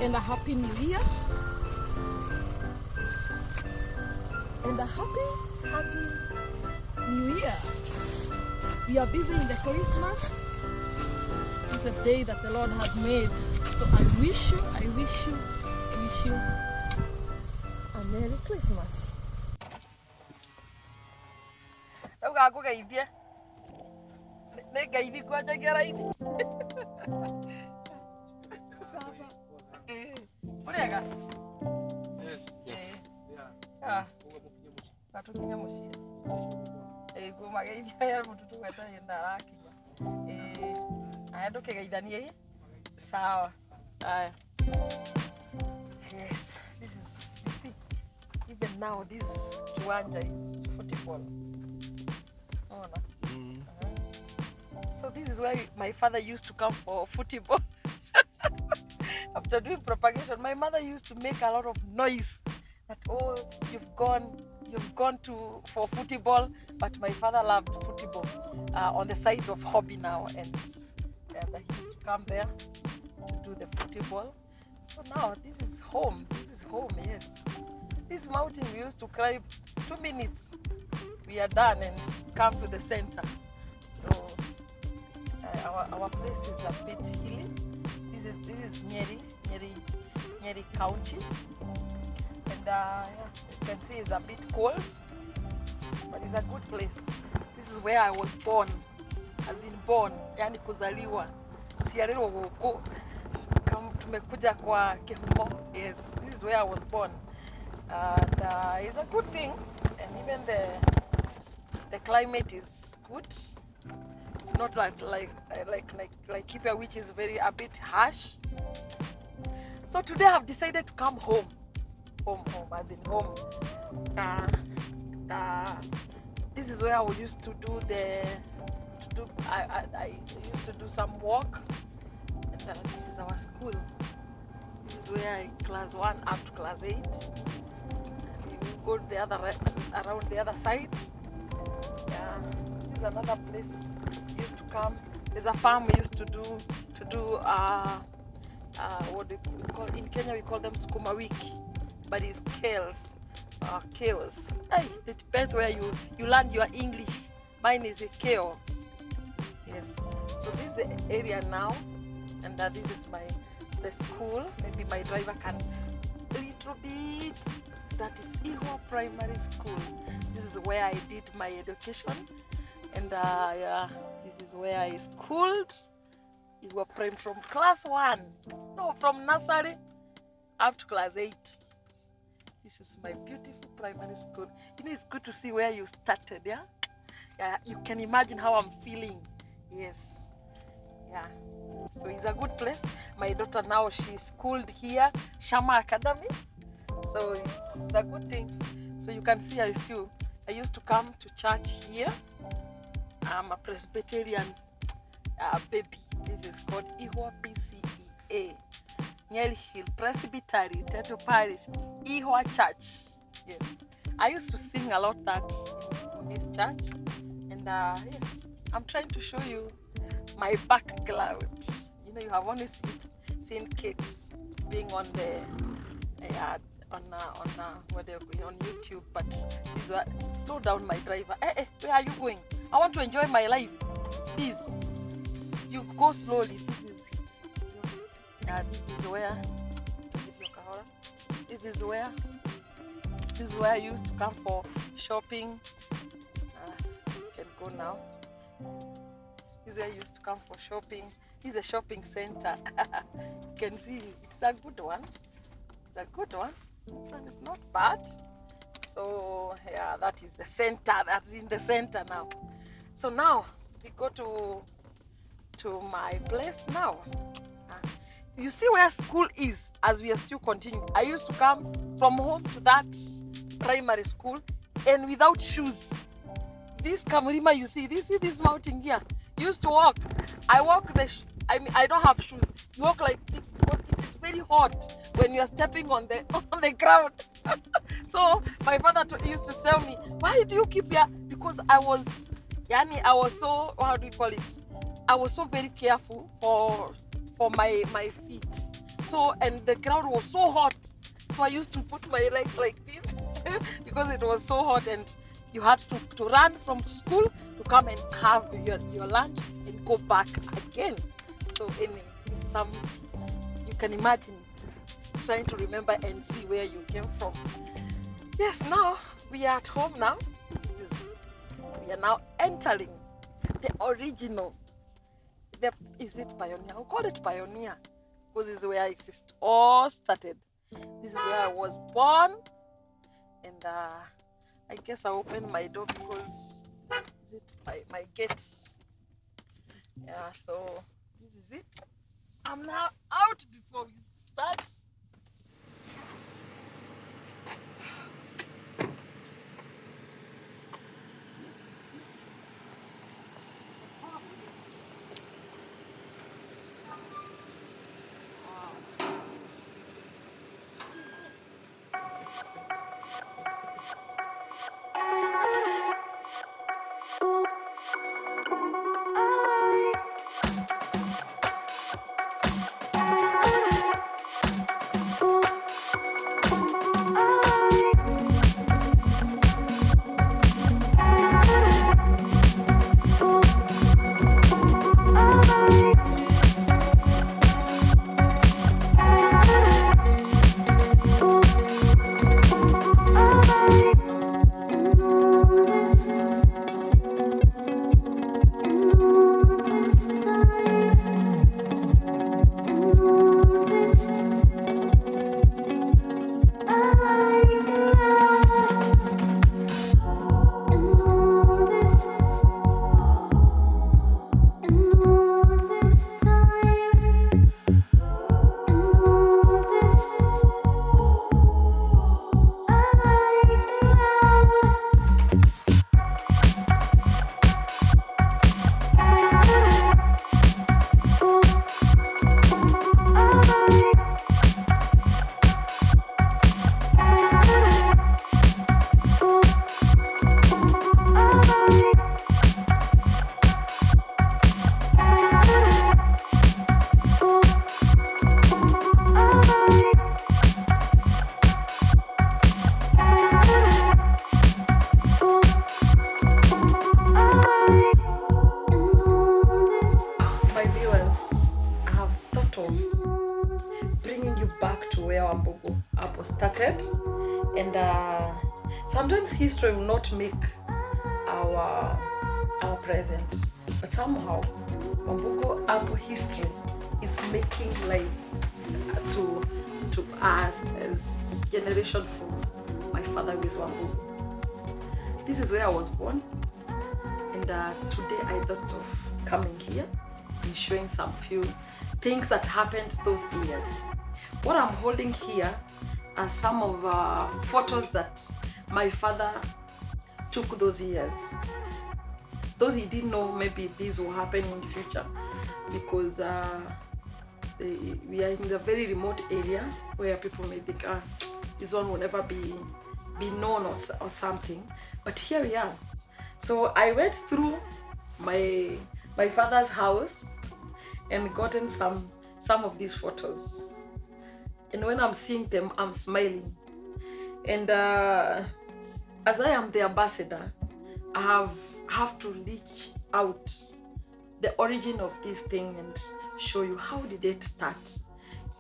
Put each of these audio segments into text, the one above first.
and a happy new year. And a happy new year. We are busy in the Christmas. It's a day that the Lord has made. So I wish you a Merry Christmas. Yes, this is, you see, even now this kiwanja is football. Oh, no. So this is where my father used to come for football. After doing propagation, my mother used to make a lot of noise that, oh, you've gone for football. But my father loved football on the side of hobby now, and he used to come there to do the football. So now this is home. Yes. This mountain we used to climb 2 minutes. We are done and come to the center. So our place is a bit hilly. This is Nyeri County, and you can see it's a bit cold, but it's a good place. This is where I was born, as in born, yani kuzaliwa. Sialero woko tumekuja kwa Kehumo. Yes, this is where I was born, and it's a good thing, and even the climate is good. It's not like Kipia, which is a bit harsh. So today I've decided to come home, as in home. This is where I used to do I used to do some work. And this is our school. This is where class 1 up to class 8. We will go around the other side. This is another place we used to come. There's a farm we used to do what we call in Kenya, we call them sukuma wiki, but it's chaos. Hey, it depends where you learn your English. Mine is a chaos. Yes. So this is the area now, and this is the school. Maybe my driver can little bit. That is Ihwa Primary School. This is where I did my education, and this is where I schooled. Ihwa Prime from class 1. No, from nursery up to class 8. This is my beautiful primary school. You know, it's good to see where you started, yeah? Yeah, you can imagine how I'm feeling. Yes. Yeah. So it's a good place. My daughter now, she's schooled here, Shama Academy. So it's a good thing. So you can see I used to come to church here. I'm a Presbyterian baby. This is called Ihwa PCEA. Nyeri Hill Presbytery, Teto Parish, Ihwa Church. Yes. I used to sing a lot that in this church. And yes, I'm trying to show you my background. You know, you have only seen kids being on the on YouTube, but this is slow down, my driver. Hey, where are you going? I want to enjoy my life. Please, you go slowly. This is where I used to come for shopping. You can go now. This is where I used to come for shopping. This is a shopping center. You can see it's a good one. So it's not bad. So yeah, that is the center. That's in the center now. So now we go to my place now. You see where school is as we are still continuing. I used to come from home to that primary school and without shoes. This Kamurima, you see this mountain here. You used to walk. I don't have shoes. You walk like this because it is very hot when you are stepping on the ground. So my father used to tell me, why do you keep here? Because I was so, how do you call it? I was so very careful for my feet. So, and the ground was so hot. So I used to put my legs like this because it was so hot, and you had to run from school to come and have your lunch and go back again. So anyway, you can imagine trying to remember and see where you came from. Yes, now we are at home now. We are now entering the original. Is it Pioneer? I'll call it Pioneer because this is where it all started. This is where I was born, and I guess I opened my door because is it my gates? Yeah, so this is it. I'm now out before we start. Wambugu started, and sometimes history will not make our present, but somehow Wambugu Apple history is making life to us as generation from my father with Wambugu. This is where I was born, and today I thought of coming here and showing some few things that happened those years. What I'm holding here are some of photos that my father took those years. Those he didn't know maybe this will happen in the future, because we are in a very remote area where people may think this one will never be known or something, but here we are. So I went through my father's house and gotten some of these photos, and when I'm seeing them, I'm smiling. And as I am the ambassador, I have to reach out the origin of this thing and show you how did it start.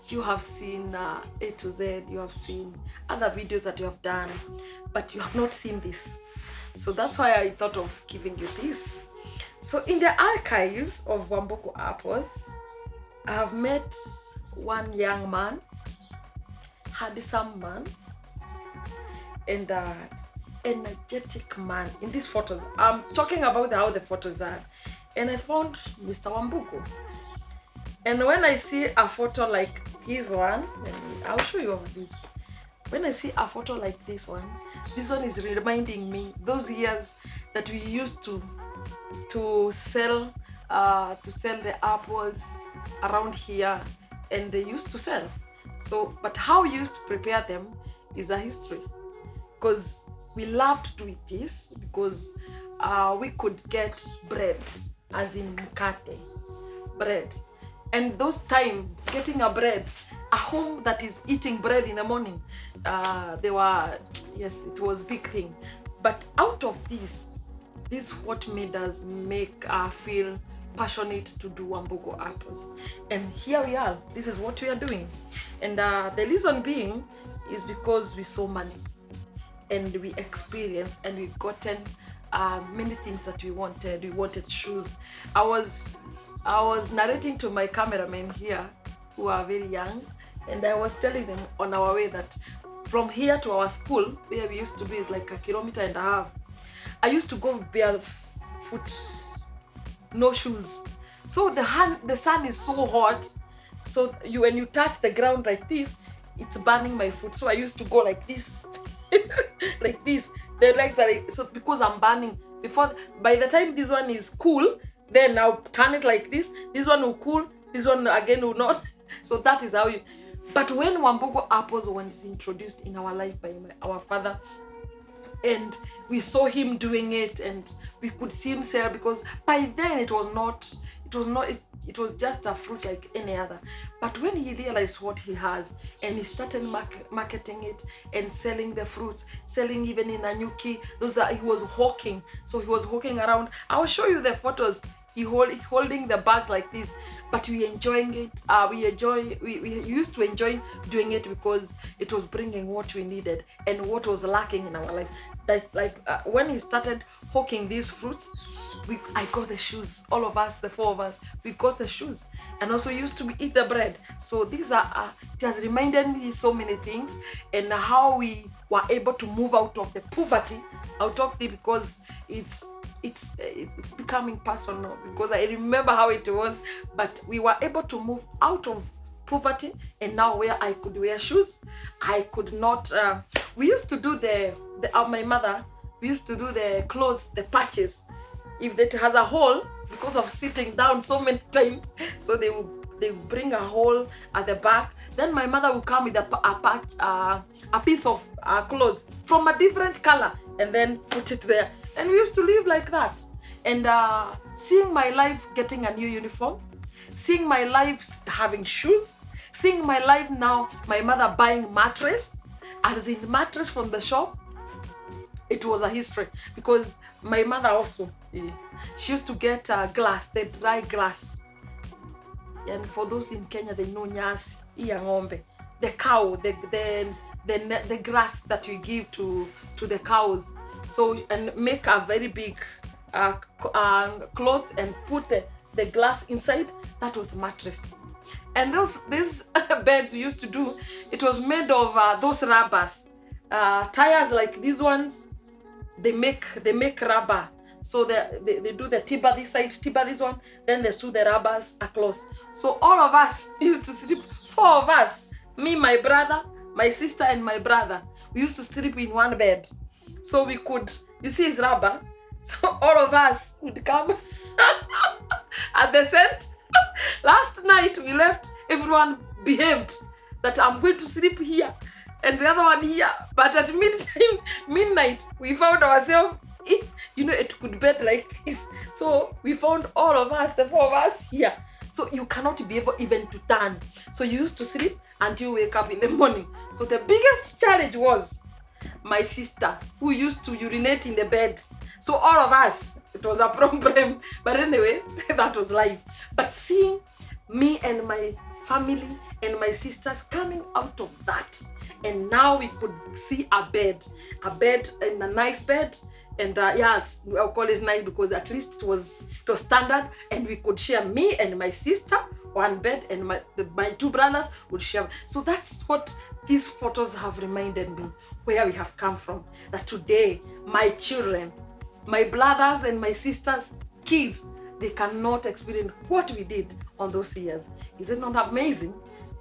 You have seen A to Z, you have seen other videos that you have done, but you have not seen this. So that's why I thought of giving you this. So in the archives of Wambugu Apples, I have met one young man, handsome man, and energetic man in these photos. I'm talking about how the photos are. And I found Mr. Wambugu. And when I see a photo like this one, I'll show you of this. When I see a photo like this one is reminding me those years that we used to sell the apples around here, and they used to sell. So, but how we used to prepare them is a history, because we love to do it this, because we could get bread, as in mkate, bread. And those time, getting a bread a home that is eating bread in the morning. They were, yes, it was a big thing. But out of this is what made us feel passionate to do Wambugu apples. And here we are. This is what we are doing. And the reason being is because we saw money and we experienced and we gotten many things that we wanted. We wanted shoes. I was narrating to my cameramen here who are very young, and I was telling them on our way that from here to our school, where we used to be, is like 1.5 kilometers. I used to go barefoot, no shoes. So the sun is so hot, so when you touch the ground like this, it's burning my foot. So I used to go like this, like this. The legs are like, so because I'm burning. By the time this one is cool, then I'll turn it like this. This one will cool. This one again will not. So that is how you. But when Wambugu apples was introduced in our life by our father, and we saw him doing it, and we could see him sell, because by then it was just a fruit like any other. But when he realized what he has, and he started marketing it and selling the fruits, selling even in Nanyuki, he was hawking. So he was hawking around. I'll show you the photos. He holding the bags like this, but we enjoying it. We used to enjoy doing it because it was bringing what we needed and what was lacking in our life. When he started hawking these fruits, I got the shoes. All of us, the 4 of us, we got the shoes, and also used to eat the bread. So these are it has reminded me so many things, and how we were able to move out of the poverty. I'll talk to you because it's becoming personal, because I remember how it was, but we were able to move out of poverty, and now where I could wear shoes. I could not. We used to do my mother. We used to do the clothes, the patches. If it has a hole, because of sitting down so many times, so they bring a hole at the back. Then my mother will come with a piece of clothes from a different color, and then put it there. And we used to live like that. And seeing my life getting a new uniform, seeing my life having shoes, seeing my life now, my mother buying mattress, as in mattress from the shop, it was a history. Because my mother also, she used to get glass, the dry grass. And for those in Kenya, they know nyasi, ng'ombe, the cow, the grass that you give to the cows. So, and make a very big cloth and put the glass inside. That was the mattress. And these beds we used to do, it was made of those rubbers, tires like these ones. They make rubber. So they do the timber this side, timber this one, then they sew the rubbers across. So all of us used to sleep, 4 of us, me, my brother, my sister, and my brother. We used to sleep in one bed. So we could, you see, it's rubber. So all of us would come at the scent. Last night we left, everyone behaved that I'm going to sleep here and the other one here. But at midnight, we found ourselves, it could bed like this. So we found all of us, the 4 of us here. So you cannot be able even to turn. So you used to sleep until you wake up in the morning. So the biggest challenge was my sister, who used to urinate in the bed. So all of us, it was a problem. But anyway, that was life. But seeing me and my family and my sisters coming out of that, and now we could see a bed and a nice bed. And yes, I'll call it nice because at least it was standard, and we could share, me and my sister, one bed, and my 2 brothers would share. So that's what these photos have reminded me, where we have come from. That today, my children, my brothers and my sisters' kids, they cannot experience what we did on those years. Is it not amazing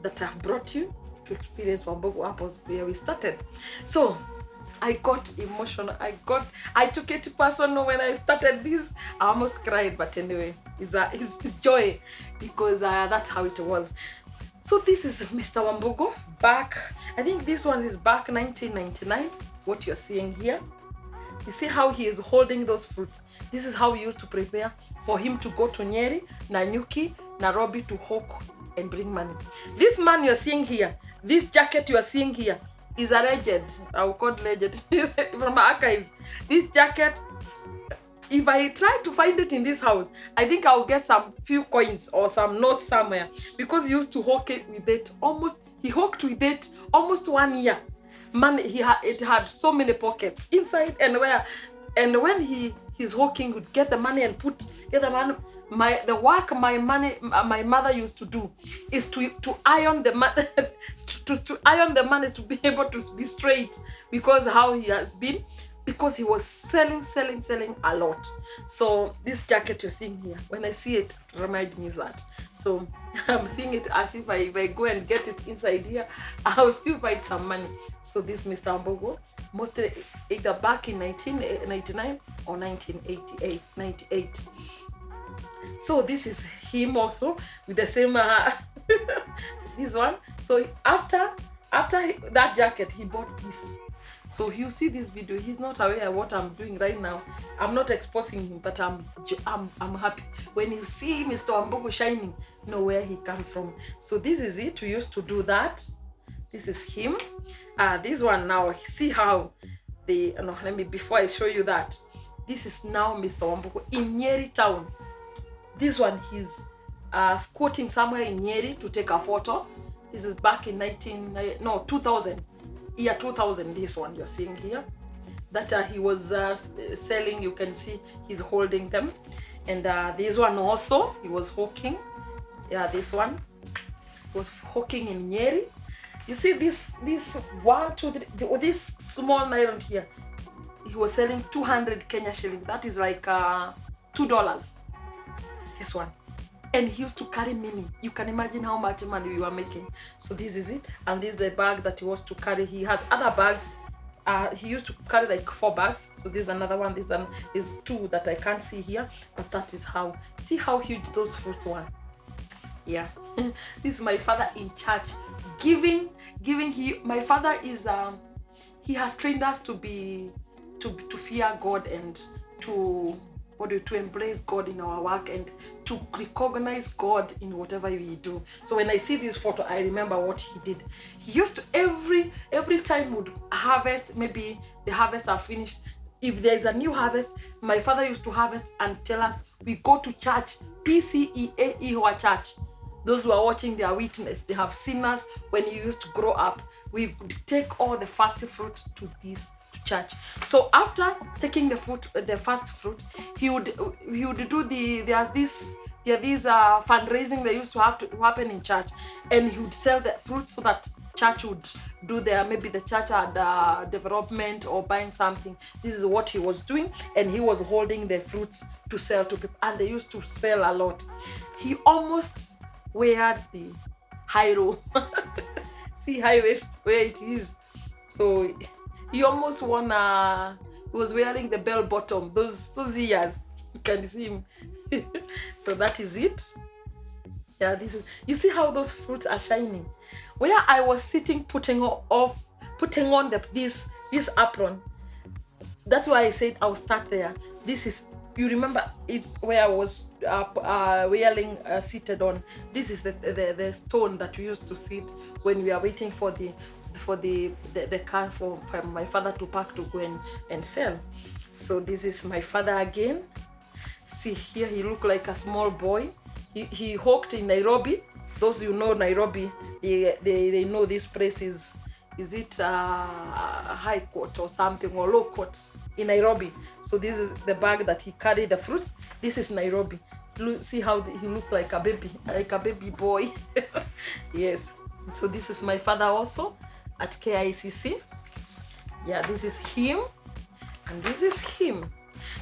that I've brought you to experience Wambugu apples where we started? So I got emotional. I took it personal when I started this. I almost cried, but anyway, it's joy, because that's how it was. So this is Mr. Wambugu back. I think this one is back 1999. What you're seeing here. You see how he is holding those fruits. This is how we used to prepare for him to go to Nyeri, Nanyuki, Nairobi to hawk and bring money. This man you're seeing here, this jacket you are seeing here, is a legend. I will call legend from my archives. This jacket, if I try to find it in this house, I think I'll get some few coins or some notes somewhere, because he used to hawk it with it he hawked with it almost 1 year. Man, it had so many pockets inside and where, and when he's hawking, would get the money and get the money. The work my mother used to do is to iron the money to iron the money to be able to be straight, because how he has been, because he was selling a lot. So this jacket you're seeing here, when I see it, reminds me of that. So I'm seeing it as if I go and get it inside here, I'll still find some money. So this Mr. Wambugu, mostly either back in 1999 or 1998. So this is him also with the same this one. So after that jacket, he bought this. So you see this video, he's not aware of what I'm doing right now. I'm not exposing him, but I'm happy. When you see Mr. Wambugu shining, you know where he comes from. So this is it. We used to do that. This is him. This one now, see how before I show you that. This is now Mr. Wambugu in Nyeri town. This one, he's squatting somewhere in Nyeri to take a photo. This is back in 2000. Year 2000, this one you're seeing here. That he was selling, you can see he's holding them. And this one also, he was hawking. Yeah, this one was hawking in Nyeri. You see this 1, 2, 3, this small nylon here, he was selling 200 Kenya shillings. That is like $2. This one. And he used to carry many. You can imagine how much money we were making. So this is it. And this is the bag that he was to carry. He has other bags. He used to carry like 4 bags. So this is another one. This is 2 that I can't see here. But that is how. See how huge those fruits were. Yeah. This is my father in church. Giving. My father is he has trained us to fear God and to embrace God in our work and to recognize God in whatever we do. So when I see this photo, I remember what he did. He used to every time would harvest, maybe the harvest are finished. If there is a new harvest, my father used to harvest and tell us, we go to church, Nyeri Ihwa church. Those who are watching, they are witness. They have seen us when you used to grow up. We would take all the first fruit to this church. So after taking the first fruit, he would do these fundraising that used to have to happen in church, and he would sell the fruit so that church would do maybe the church had development or buying something. This is what he was doing, and he was holding the fruits to sell to people, and they used to sell a lot. He almost wear the high low. See high waist where it is. So he almost won he was wearing the bell bottom those years. You can see him. So that is it. Yeah, this is, you see how those fruits are shining. Where I was sitting putting on this apron. That's why I said I'll start there. This is, you remember, it's where I was wearing seated on. This is the stone that we used to sit when we are waiting for the car for my father to park to go and sell. So this is my father again. See here, he looked like a small boy. He hawked in Nairobi. Those who know Nairobi, they know this place is it high court or something, or low court in Nairobi. So this is the bag that he carried the fruits. This is Nairobi. See how he looks like a baby boy. Yes. So this is my father also at KICC. Yeah, this is him and this is him.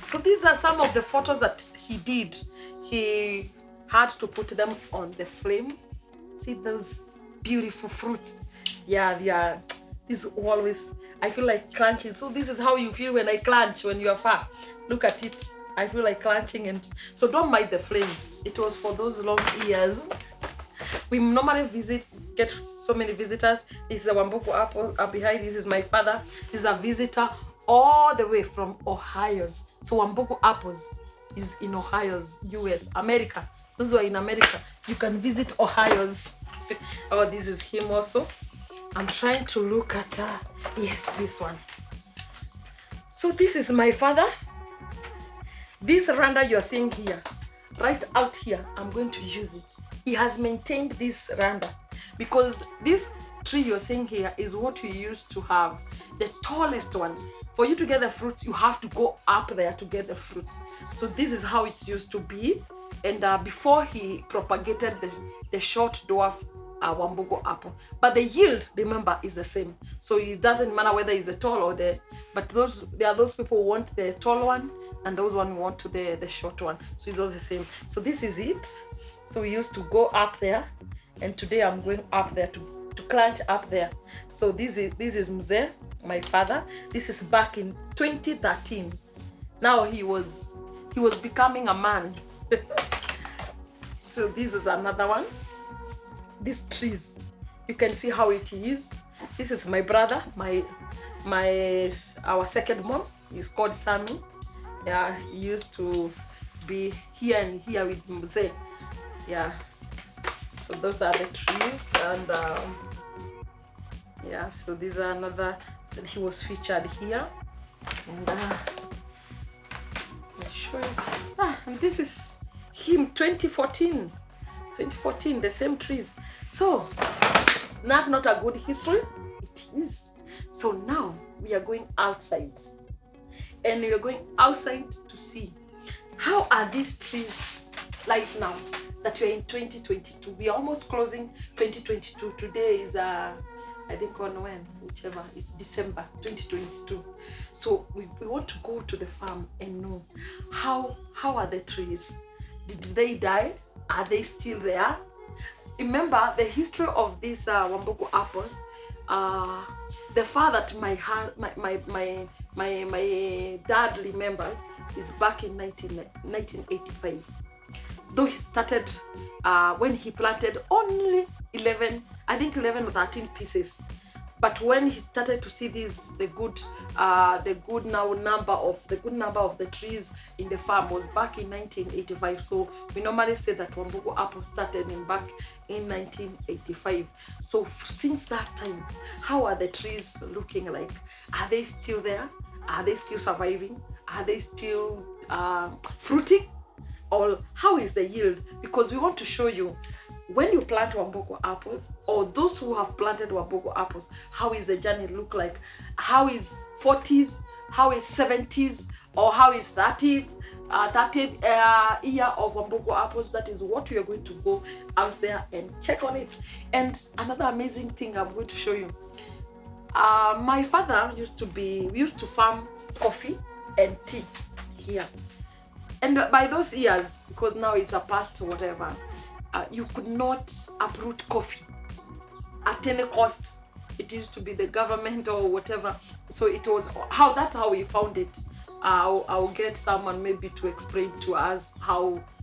So these are some of the photos that he did. He had to put them on the frame. See those beautiful fruits. Yeah, this is always, I feel like crunching. So this is how you feel when I crunch when you are far. Look at it. I feel like crunching, and so don't mind the flame. It was for those long years. We normally get so many visitors. This is a Wambugu apple up behind. This is my father. This is a visitor all the way from Ohio. So Wambugu apples is in Ohio, US, America. those who are in America, you can visit Ohio's. Oh, this is him also. I'm trying to look at, yes, this one. So this is my father. This randa you're seeing here, right out here, I'm going to use it. He has maintained this randa because this tree you're seeing here is what we used to have, the tallest one. For you to get the fruits, you have to go up there to get the fruits. So this is how it used to be. And before he propagated the short dwarf Wambugu apple, but the yield, remember, is the same. So it doesn't matter whether it's a tall or but there are those people who want the tall one, and those one who want the short one. So it's all the same. So this is it. So we used to go up there, and today I'm going up there to climb up there. So this is Mzee, my father. This is back in 2013. Now he was becoming a man. So this is another one. These trees, you can see how it is. This is my brother, our second mom. He's called Sammy. Yeah, he used to be here and here with Mzee. Yeah, so those are the trees, and yeah, so these are another. He was featured here, and I'll show you. And this is him, 2014, the same trees. So it's not a good history. It is. So now we are going outside, and we are going outside to see how are these trees like now that we are in 2022. We are almost closing 2022. Today is I think on when, whichever, it's December 2022. So we want to go to the farm and know how are the trees. Did they die? Are they still there? Remember the history of these Wambugu apples. The far that my dad remembers is back in 1985. Though he started when he planted only 11 or 13 pieces. But when he started to see the good number of the trees in the farm was back in 1985. So we normally say that Wambugu apple started back in 1985. So since that time, how are the trees looking like? Are they still there? Are they still surviving? Are they still fruiting? Or how is the yield? Because we want to show you, when you plant Wambugu apples, or those who have planted Wambugu apples, how is the journey look like? How is 40s? How is 70s? Or how is 30th year of Wambugu apples? That is what we are going to go out there and check on it. And another amazing thing I'm going to show you. My father we used to farm coffee and tea here. And by those years, because now it's a past whatever, you could not uproot coffee at any cost. It used to be the government or whatever. So it was that's how we found it. I'll get someone maybe to explain to us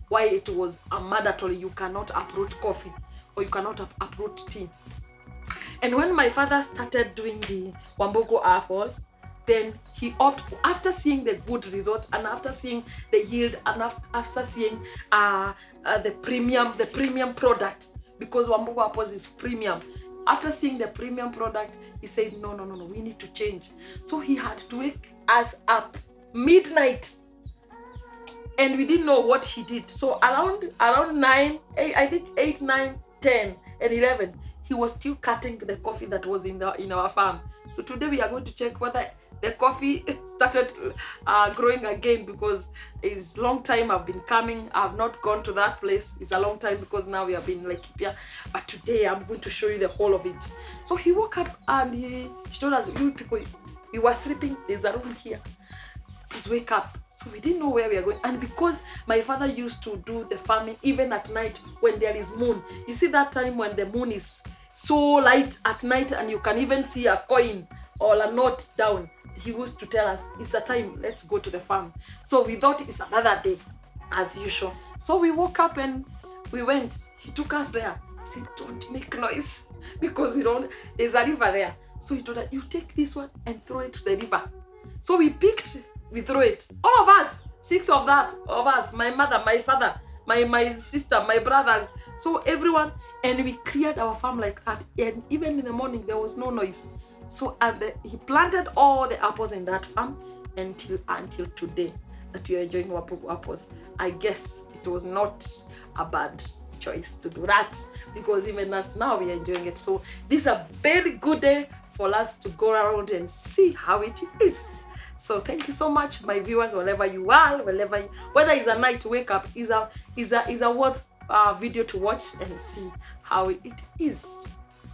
why it was a mandatory. You cannot uproot coffee or you cannot uproot tea. And when my father started doing the Wambugu apples, then he after seeing the good results and after seeing the yield and after seeing the premium product, because Wambugu apples is premium. After seeing the premium product, he said, no, we need to change. So he had to wake us up midnight, and we didn't know what he did. So around 9, I think 8, 9, 10, and 11, he was still cutting the coffee that was in our farm. So today we are going to check whether the coffee started growing again, because it's long time I've been coming. I've not gone to that place. It's a long time because now we have been like here. But today I'm going to show you the whole of it. So he woke up and he told us, you people, we were sleeping. There's a room here. Please wake up. So we didn't know where we are going. And because my father used to do the farming even at night when there is moon. You see that time when the moon is so light at night and you can even see a coin or a note down. He used to tell us, it's a time, let's go to the farm. So we thought it's another day, as usual. So we woke up and we went. He took us there. He said, don't make noise, because there's a river there. So he told us, you take this one and throw it to the river. So we throw it. All of us, 6 of us, my mother, my father, my sister, my brothers, so everyone, and we cleared our farm like that. And even in the morning there was no noise. So he planted all the apples in that farm until today that we are enjoying Wambugu apples. I guess it was not a bad choice to do that, because even us now we are enjoying it. So this is a very good day for us to go around and see how it is. So thank you so much, my viewers, wherever you are, whether it's a night to wake up, is a worth video to watch and see how it is.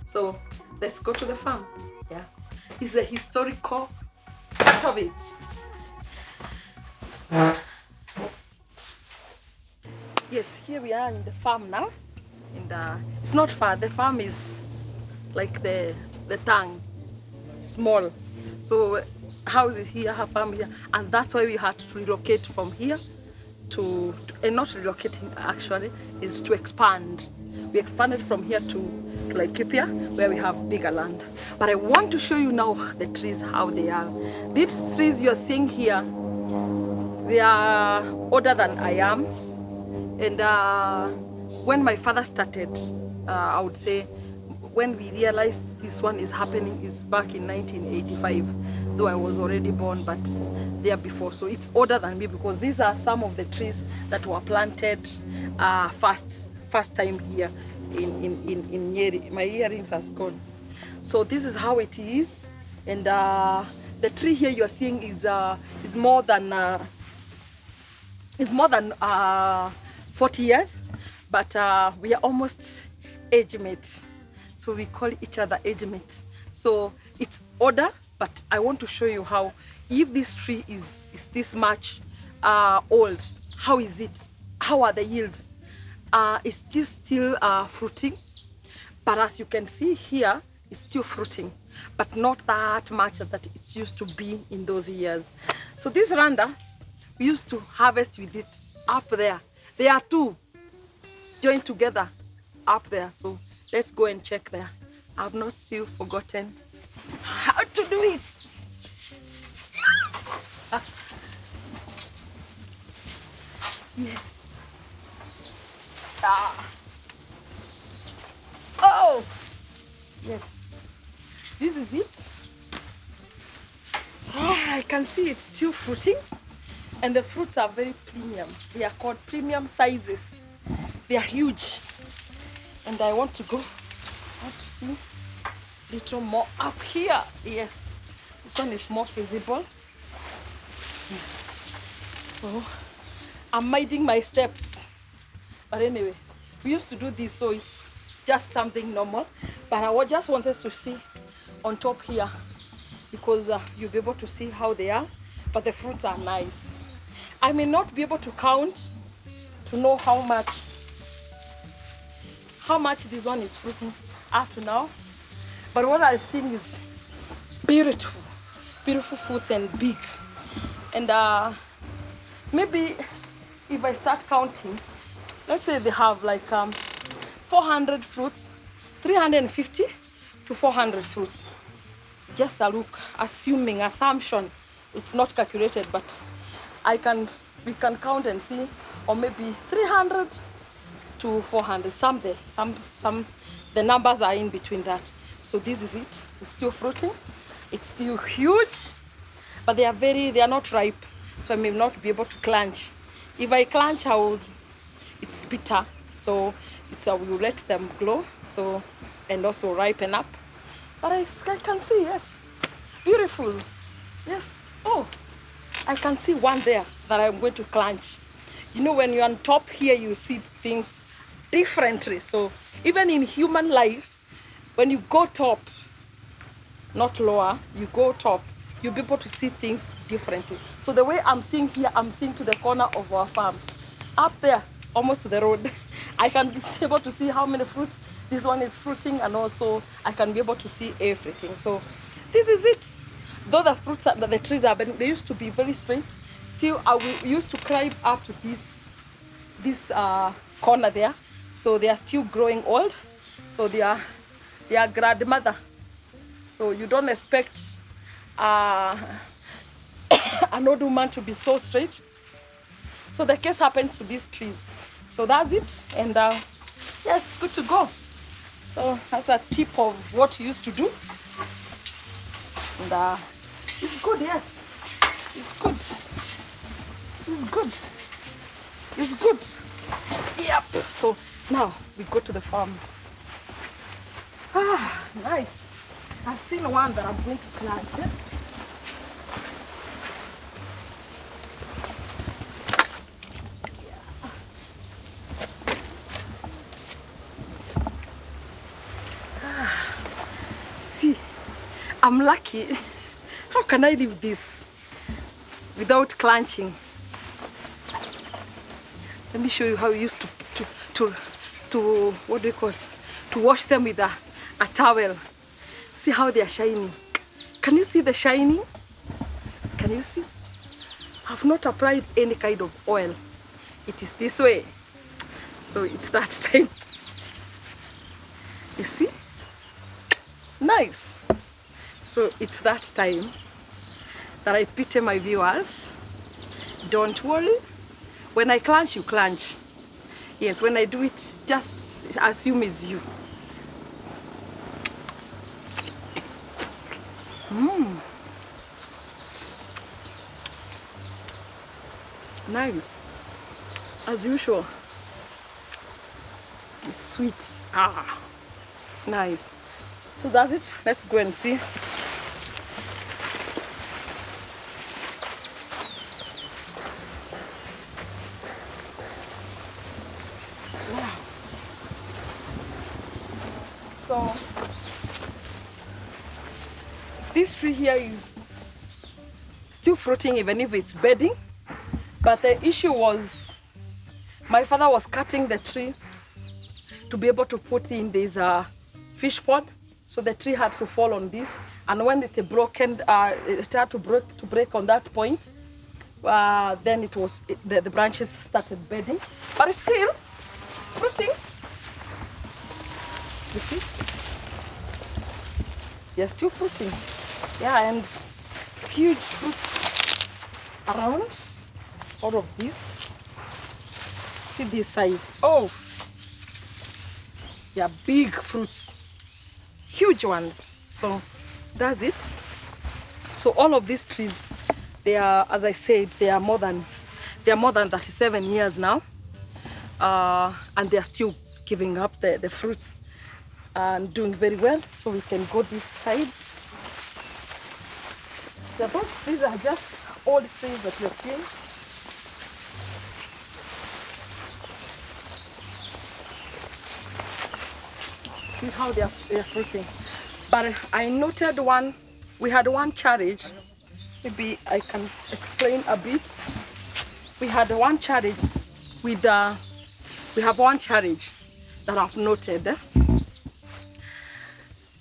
So let's go to the farm. Yeah, it's a historical part of it. Yes, here we are in the farm now. It's not far. The farm is like the town, small. So house is here, her farm here, and that's why we had to relocate from here to and not relocating actually, is to expand. We expanded from here to Laikipia, where we have bigger land. But I want to show you now the trees, how they are. These trees you're seeing here, they are older than I am. And when my father started, I would say, when we realized this one is happening is back in 1985, though I was already born, but there before. So it's older than me, because these are some of the trees that were planted first time here in Nyeri. My earrings has gone. So this is how it is. And the tree here you are seeing is more than 40 years, but we are almost age mates, so we call each other age mates. So it's older, but I want to show you how, if this tree is this much old, how is it? How are the yields? It's still fruiting, but as you can see here, it's still fruiting, but not that much that it used to be in those years. So this randa, we used to harvest with it up there. There are two joined together up there. So let's go and check there. I've not still forgotten how to do it. Yes. Oh, yes. This is it. I can see it's still fruiting. And the fruits are very premium. They are called premium sizes. They are huge. And I want to see a little more up here. Yes, this one is more visible. So I'm minding my steps. But anyway, we used to do this, so it's just something normal. But I just wanted to see on top here, because you'll be able to see how they are. But the fruits are nice. I may not be able to count to know how much this one is fruiting up to now, but what I've seen is beautiful fruits and big. And maybe if I start counting, let's say they have like 400 fruits, 350 to 400 fruits. Just a look, assumption, it's not calculated, but we can count and see, or maybe 300 to 400. Some the numbers are in between that. So this is it. It's still fruiting. It's still huge, but they are not ripe. So I may not be able to clench. If I clench, it's bitter. So I will let them grow. So and also ripen up. But I can see, yes, beautiful. Yes. Oh. I can see one there that I'm going to clench. You know, when you're on top here, you see things differently. So even in human life, when you go top, not lower, you go top, you'll be able to see things differently. So the way I'm seeing here, I'm seeing to the corner of our farm. Up there, almost to the road, I can be able to see how many fruits this one is fruiting, and also I can be able to see everything. So this is it. Though the fruits and the trees are, they used to be very straight. Still, we used to climb up to this corner there. So they are still growing old. So they are grandmother. So you don't expect an old woman to be so straight. So the case happened to these trees. So that's it, and yes, good to go. So that's a tip of what you used to do, and it's good. Yes, it's good. It's good. It's good. Yep. So now we go to the farm. Ah, nice. I've seen one that I'm going to plant. Yeah? See, I'm lucky. How can I leave this without clenching? Let me show you how we used to what do you call it? To wash them with a towel. See how they are shining. Can you see the shining? Can you see? I've not applied any kind of oil. It is this way. So it's that time. You see? Nice. So it's that time that I pity my viewers. Don't worry. When I clench, you clench. Yes, when I do it, just assume it's you. Nice. As usual. It's sweet. Ah, nice. So that's it. Let's go and see. Wow. So this tree here is still fruiting even if it's bedding. But the issue was my father was cutting the tree to be able to put in this fish pond. So the tree had to fall on this, and when it broken, it started to break on that point. Then it was the branches started bedding, but it's still fruiting. You see, they're still fruiting. Yeah, and huge fruits around. All of this. See this size. Oh, yeah, big fruits, huge one. So that's it. So all of these trees, they are, as I said, they are more than 37 years now, and they are still giving up the fruits and doing very well. So we can go this side. So these are just old trees that you're seeing. See how they are fruiting. But I noted one, we had one charge. Maybe I can explain a bit. We had one charge with we have one charge that I've noted.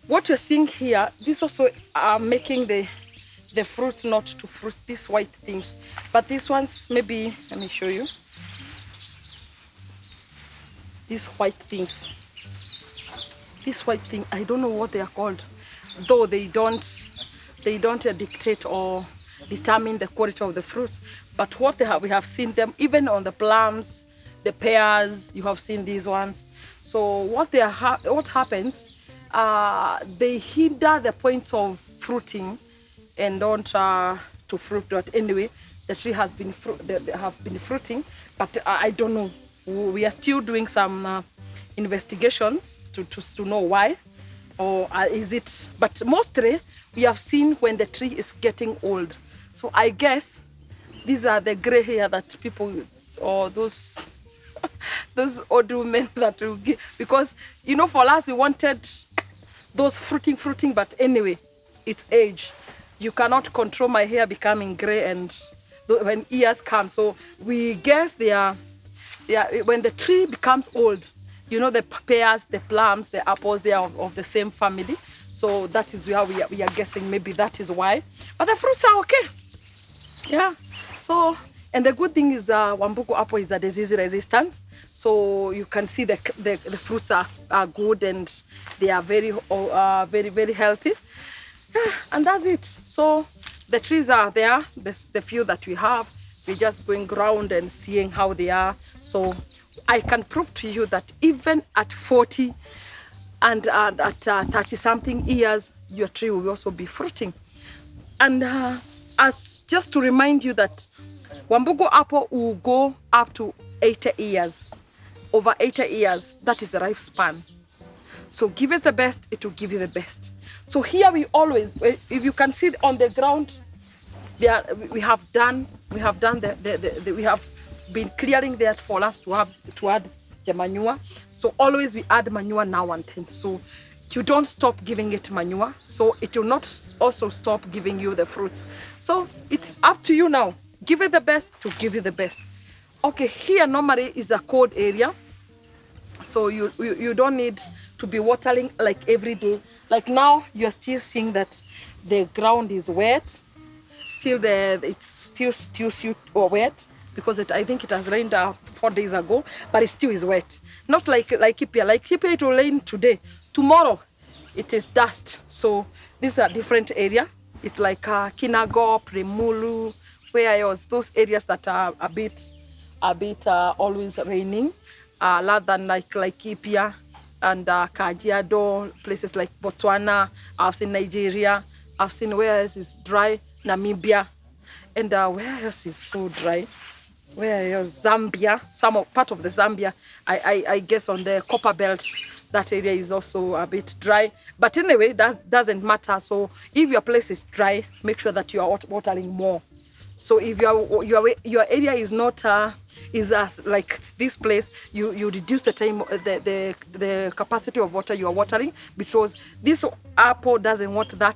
What you're seeing here, this also are making the fruits not to fruit, these white things. But these ones, maybe, let me show you. These white things. This white thing, I don't know what they are called, though they don't dictate or determine the quality of the fruits. But what they have, we have seen them even on the plums, the pears. You have seen these ones. So what happens? They hinder the point of fruiting and don't to fruit. But anyway, the tree has been they have been fruiting. But I don't know. We are still doing some investigations to know why, or is it, but mostly we have seen when the tree is getting old. So I guess these are the gray hair that people, or those old women that will give, because you know, for us we wanted those fruiting, but anyway, it's age. You cannot control my hair becoming gray and when years come. So we guess they are when the tree becomes old. You know, the pears, the plums, the apples, they are of the same family. So that is where we are guessing maybe that is why. But the fruits are okay. Yeah. So, and the good thing is Wambugu apple is a disease resistant. So you can see the fruits are good and they are very, very healthy. Yeah, and that's it. So the trees are there, the few that we have. We're just going around and seeing how they are. So I can prove to you that even at 40 and at 30 something years, your tree will also be fruiting. And as just to remind you that Wambugu apple will go up to 80 years. Over 80 years, that is the lifespan. So give it the best, it will give you the best. So here we always, if you can see on the ground, we have been clearing that for us to add the manure. So always we add manure now and then. So you don't stop giving it manure, so it will not also stop giving you the fruits. So it's up to you now. Give it the best to give you the best. Okay, here normally is a cold area, so you don't need to be watering like every day. Like now, you're still seeing that the ground is wet. Still it's still wet because I think it has rained 4 days ago, but it still is wet. Not like Ipia. Like Ipia, it will rain today. Tomorrow, it is dust. So these are different area. It's like Kinago, Premulu, where else? Those areas that are a bit always raining, rather than like Ipia and Kajiado, places like Botswana. I've seen Nigeria. I've seen where else is dry, Namibia, and where else is so dry? Where else? Zambia, part of the Zambia. I guess on the Copper Belt, that area is also a bit dry. But anyway, that doesn't matter. So if your place is dry, make sure that you are watering more. So if your area is not like this place, you reduce the time, the capacity of water you are watering, because this apple doesn't want that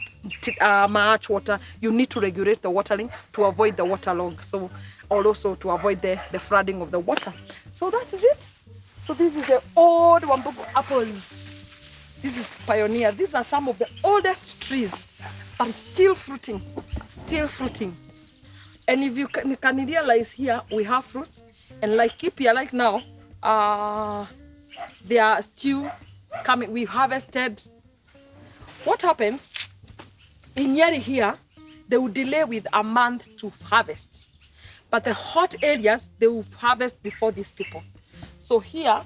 much water. You need to regulate the watering to avoid the waterlog. So also to avoid the flooding of the water. So that is it. So this is the old Wambugu apples. This is Pioneer. These are some of the oldest trees, but still fruiting, still fruiting. And if you can realize here, we have fruits. And like Kipia, like now, they are still coming. We've harvested. What happens in Nyeri here, they will delay with a month to harvest. But the hot areas, they will harvest before these people. So here,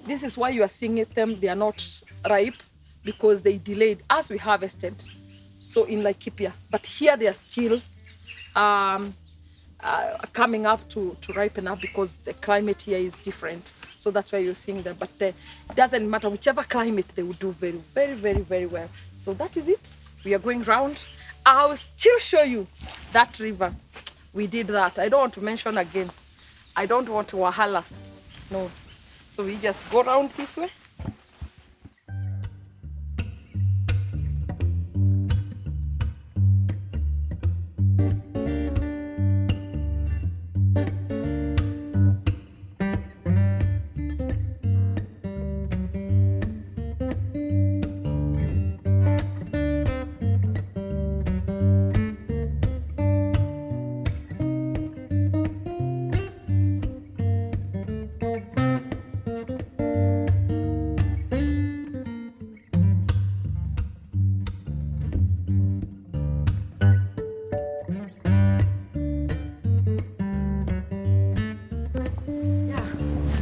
this is why you are seeing them, they are not ripe, because they delayed as we harvested. So in Laikipia, but here they are still coming up to ripen up, because the climate here is different. So that's why you're seeing them. But it doesn't matter, whichever climate, they will do very, very, very, very well. So that is it. We are going round. I'll still show you that river. We did that. I don't want to mention again. I don't want to wahala. No. So we just go around this way.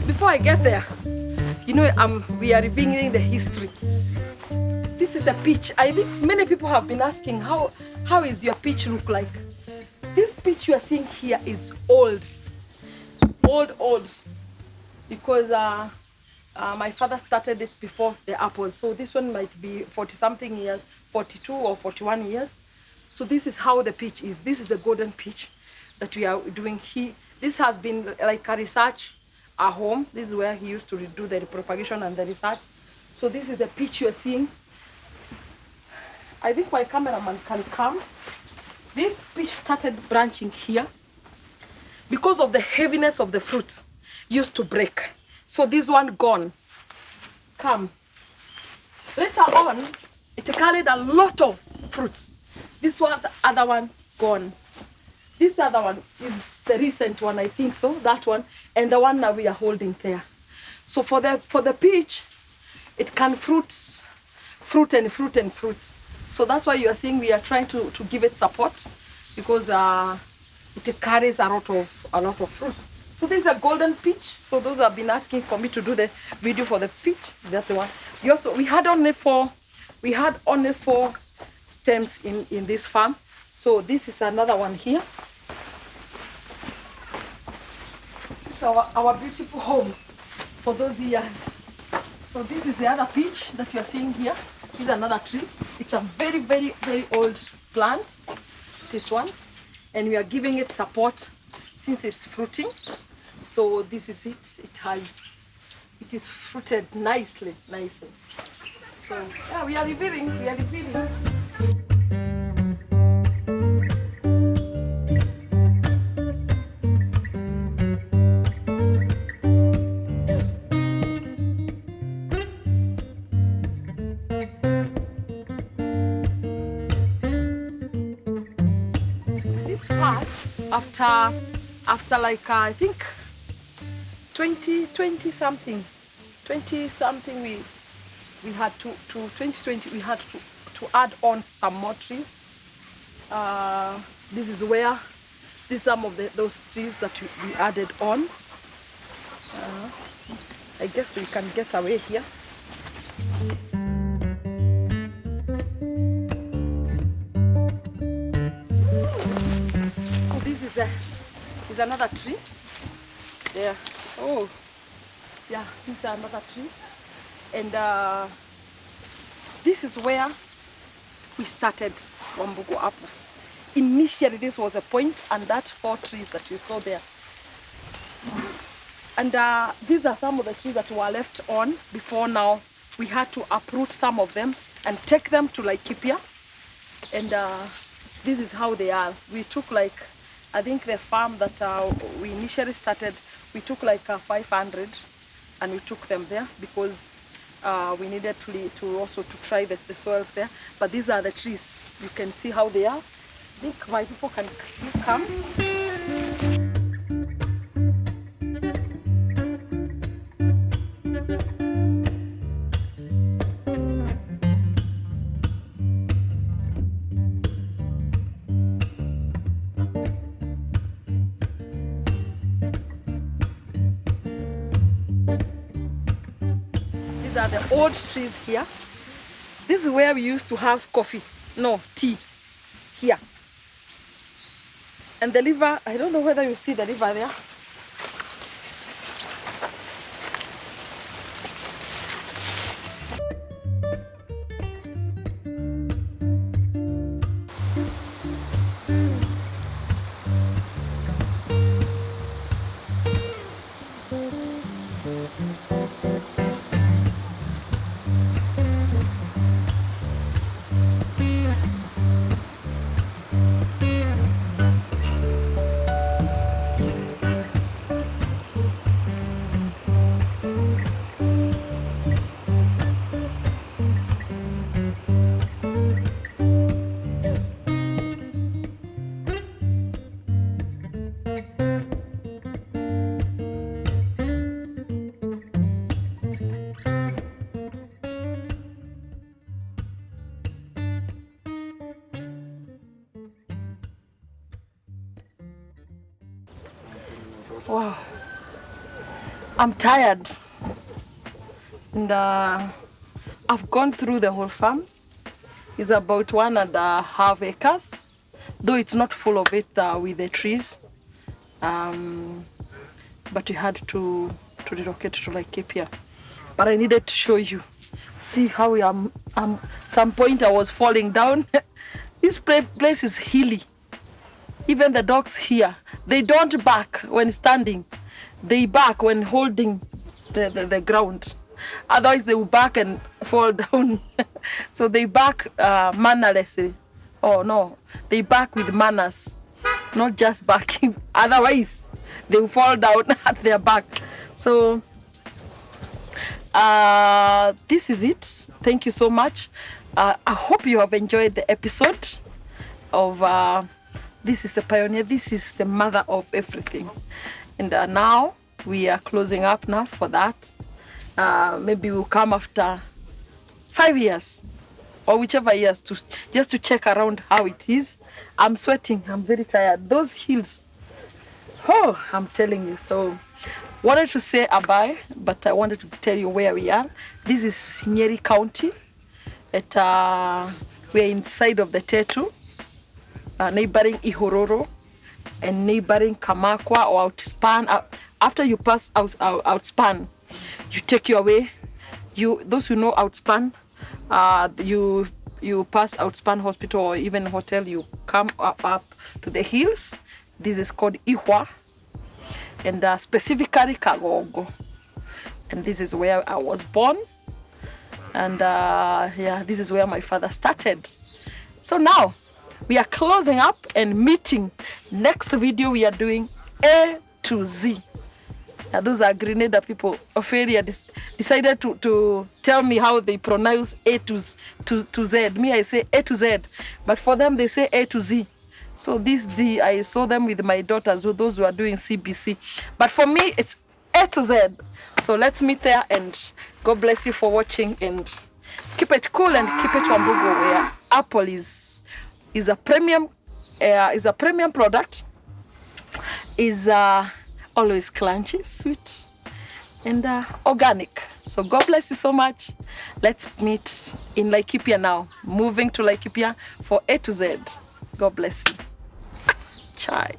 Before I get there, you know, we are revealing the history. This is a peach. I think many people have been asking, how is your peach look like? This peach you are seeing here is old, because my father started it before the apples. So this one might be 40 something years, 42 or 41 years. So this is how the peach is. This is the golden peach that we are doing here. This has been like a research home. This is where he used to do the propagation and the research. So this is the peach you are seeing. I think my cameraman can come. This peach started branching here because of the heaviness of the fruit used to break. So this one gone. Come. Later on, it carried a lot of fruits. This one, the other one, gone. This other one is the recent one, I think so, that one, and the one now we are holding there. So for the peach, it can fruit. So that's why you are seeing we are trying to give it support, because it carries a lot of fruits. So So this is a golden peach. So those have been asking for me to do the video for the peach. That's the one. We had only four stems in this farm. So this is another one here. This is our beautiful home for those years. So this is the other peach that you are seeing here. This is another tree. It's a very, very, very old plant, this one. And we are giving it support since it's fruiting. So this is it. It is fruited nicely. So yeah, we are revealing. This part, after like I think 20 something, we had to 2020 we had to add on some more trees. This is some of those trees that we added on. I guess we can get away here. So this is another tree there. Oh yeah, this is another tree. And this is where we started Wambugu apples. Initially this was a point, and that 4 trees that you saw there. And these are some of the trees that were left on before now. We had to uproot some of them and take them to Laikipia. And this is how they are. We took like, I think the farm that we initially started, we took like 500 and we took them there because we needed to also try the soils there. But these are the trees. You can see how they are. I think my people can come. These are the old trees here. This is where we used to have tea here. And the river, I don't know whether you see the river there. Wow, I'm tired, and I've gone through the whole farm. It's about 1.5 acres, though it's not full of it with the trees, but we had to relocate to Laikipia. But I needed to show you. See how we are. Some point I was falling down. This place is hilly. Even the dogs here, they don't bark when standing. They bark when holding the ground. Otherwise they will bark and fall down. So they bark mannerlessly. Oh no, they bark with manners, not just barking. Otherwise they will fall down at their back. So this is it. Thank you so much. I hope you have enjoyed the episode of this is the pioneer, this is the mother of everything. And now we are closing up now for that. Maybe we'll come after 5 years or whichever years just to check around how it is. I'm sweating, I'm very tired. Those hills, Oh, I'm telling you. So, wanted to say bye, but I wanted to tell you where we are. This is Nyeri County. We're inside of the Tetu, neighboring Ihororo and neighboring Kamakwa or Outspan. After you pass Outspan, you take your way. Those who know Outspan, you pass Outspan Hospital or even hotel. You come up to the hills. This is called Ihwa, and specifically Kagogo. And this is where I was born. And yeah, this is where my father started. So now we are closing up and meeting. Next video we are doing A to Z. Those are Grenada people of area decided to tell me how they pronounce A to Z. Me, I say A to Z, but for them they say A to Z. So this Z, I saw them with my daughters, so those who are doing CBC. But for me, it's A to Z. So let's meet there, and God bless you for watching, and keep it cool and keep it Wambugu, where apple is a premium product, is always crunchy, sweet, and organic. So God bless you so much. Let's meet in Laikipia now. Moving to Laikipia for A to Z. God bless you. Chai.